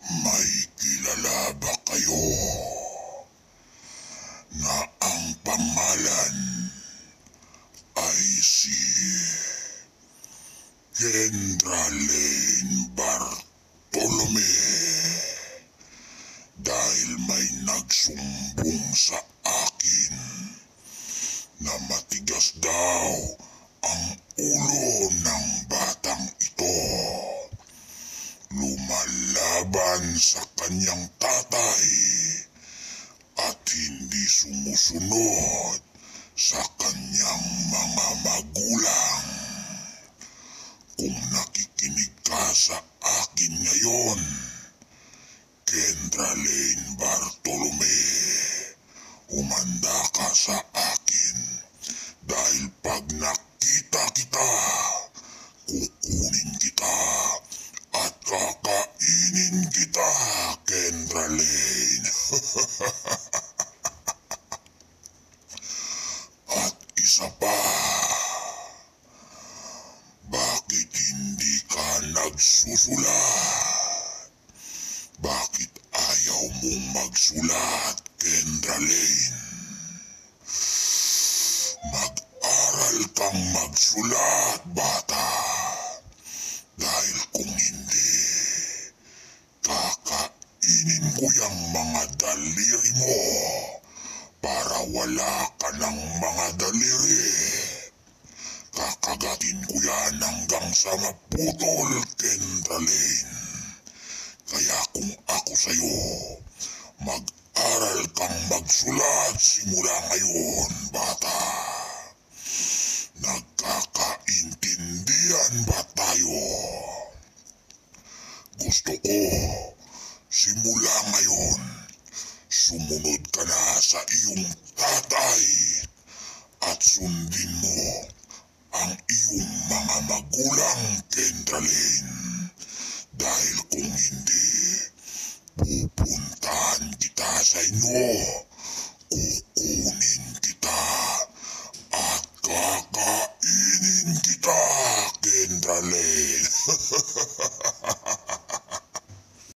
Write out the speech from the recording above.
May kilala ba kayo na ang pangalan ay si Kendra Lane Bartolome? Dahil may nagsumbong sa akin na matigas daw ang ulo ng batang ito. Lumalaban sa kanyang tatay at hindi sumusunod sa kanyang mga magulang. Kung nakikinig ka sa akin ngayon, Kendra Lane Bartolome, humanda ka sa akin dahil pag nakita kita, kukunin kita at kakainin kita, Kendra Lane. At isa pa, bakit hindi ka nagsusulat? Bakit ayaw mong magsulat, Kendra Lane? Mag-aral kang magsulat, bata. Dahil kung hindi, kakainin ko yung mga daliri mo para wala ka ng mga daliri. Kakagatin ko yan hanggang sa maputol, Kendra Lane. Kaya kung ako sa'yo, mag-aral kang magsulat simula ngayon, bata. Nagkakaintindihan ba tayo? Gusto ko, simula ngayon, sumunod ka na sa iyong tatay at sundin mo ang iyong mga magulang, Kendra Lane. Dahil kung hindi, pupuntahan kita sa inyo